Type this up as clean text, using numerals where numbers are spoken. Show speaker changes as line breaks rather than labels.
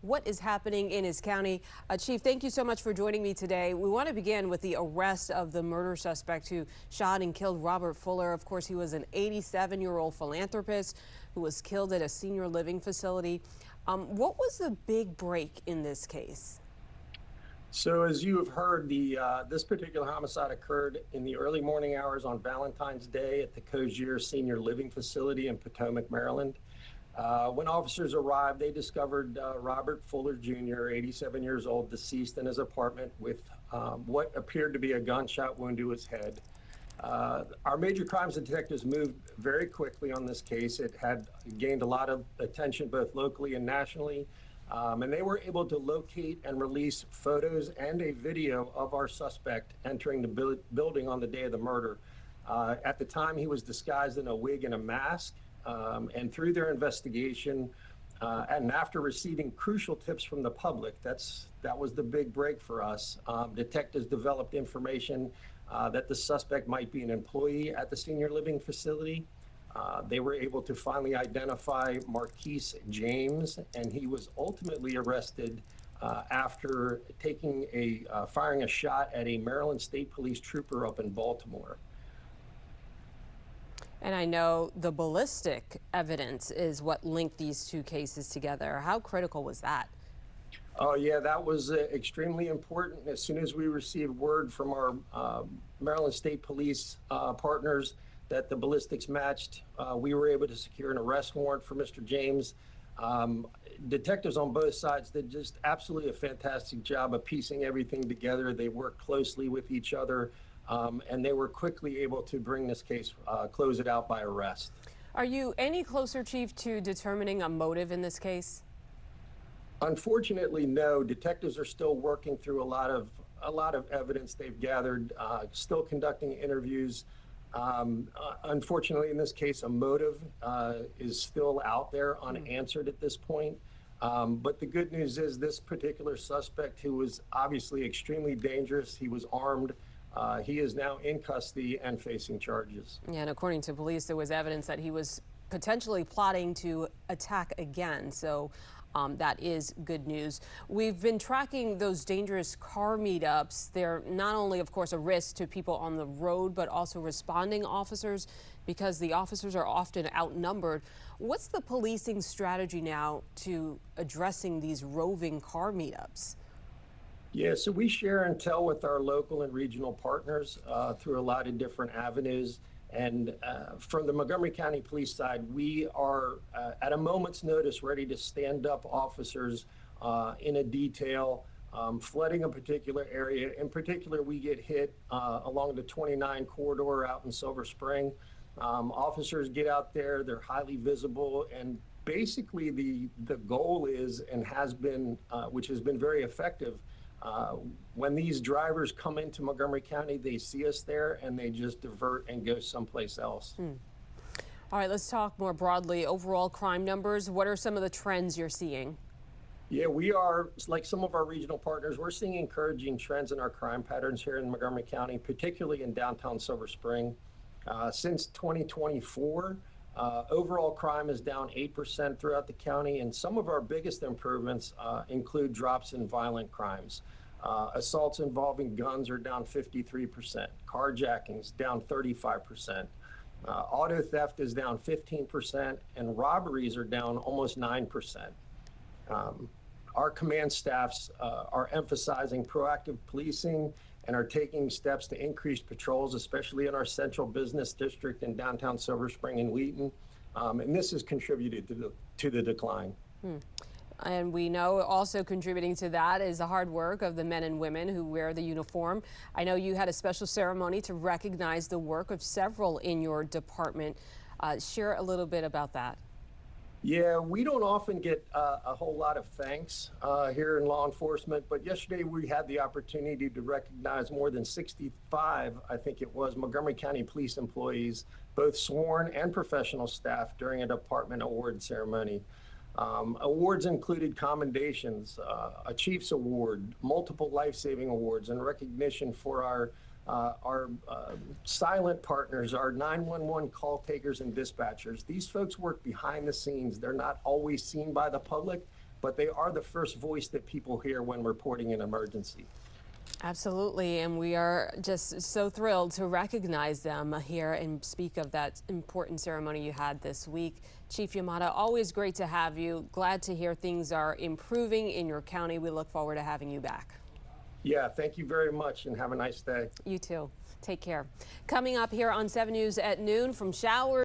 what is happening in his county. Chief, thank you so much for joining me today. We want to begin with the arrest of the murder suspect who shot and killed Robert Fuller. Of course, he was an 87-year-old philanthropist who was killed at a senior living facility. What was the big break in this case?
So as you have heard, this particular homicide occurred in the early morning hours on Valentine's Day at the Cozier Senior Living Facility in Potomac, Maryland. When officers arrived, they discovered Robert Fuller Jr., 87 years old, deceased in his apartment with what appeared to be a gunshot wound to his head. Our major crimes detectives moved very quickly on this case. It had gained a lot of attention both locally and nationally. And they were able to locate and release photos and a video of our suspect entering the building on the day of the murder. At the time, he was disguised in a wig and a mask. And through their investigation, and after receiving crucial tips from the public, that was the big break for us. Detectives developed information that the suspect might be an employee at the senior living facility. They were able to finally identify Marc James, and he was ultimately arrested after firing a shot at a Maryland State Police trooper up in Baltimore.
And I know the ballistic evidence is what linked these two cases together. How critical was that?
Oh, yeah, that was extremely important. As soon as we received word from our Maryland State Police partners that the ballistics matched, we were able to secure an arrest warrant for Mr. James. Detectives on both sides did just absolutely a fantastic job of piecing everything together. They worked closely with each other, and they were quickly able to bring this case, close it out by arrest.
Are you any closer, Chief, to determining a motive in this case?
Unfortunately, no. Detectives are still working through a lot of evidence they've gathered, still conducting interviews. Unfortunately, in this case, a motive is still out there unanswered at this point. But the good news is this particular suspect, who was obviously extremely dangerous, he was armed, he is now in custody and facing charges.
Yeah, and according to police, there was evidence that he was potentially plotting to attack again. So that is good news. We've been tracking those dangerous car meetups. They're not only, of course, a risk to people on the road, but also responding officers, because the officers are often outnumbered. What's the policing strategy now to addressing these roving car meetups?
Yeah, so we share intel with our local and regional partners through a lot of different avenues. And from the Montgomery County Police side, we are at a moment's notice ready to stand up officers in a detail, flooding a particular area. In particular, we get hit along the 29 corridor out in Silver Spring. Officers get out there, they're highly visible, and basically the goal is, and has been, which has been very effective, when these drivers come into Montgomery County, they see us there and they just divert and go someplace else.
All right, let's talk more broadly. Overall crime numbers, what are some of the trends you're seeing?
Yeah, we are, like some of our regional partners, we're seeing encouraging trends in our crime patterns here in Montgomery County, particularly in downtown Silver Spring. Since 2024, overall crime is down 8% throughout the county, and some of our biggest improvements include drops in violent crimes. Assaults involving guns are down 53%, carjackings down 35%, auto theft is down 15%, and robberies are down almost 9%. Our command staffs are emphasizing proactive policing and are taking steps to increase patrols, especially in our central business district in downtown Silver Spring and Wheaton. And this has contributed to the decline.
And we know also contributing to that is the hard work of the men and women who wear the uniform. I know you had a special ceremony to recognize the work of several in your department. Share a little bit about that.
Yeah, we don't often get a whole lot of thanks here in law enforcement, but yesterday we had the opportunity to recognize more than 65, I think it was, Montgomery County Police employees, both sworn and professional staff, during a department award ceremony. Awards included commendations, a Chief's Award, multiple life-saving awards, and recognition for our silent partners, our 911 call takers and dispatchers. These folks work behind the scenes. They're not always seen by the public, but they are the first voice that people hear when reporting an emergency.
Absolutely, and we are just so thrilled to recognize them here and speak of that important ceremony you had this week. Chief Yamada, always great to have you. Glad to hear things are improving in your county. We look forward to having you back.
Yeah, thank you very much and have a nice day.
You too. Take care. Coming up here on 7 News at noon, from showers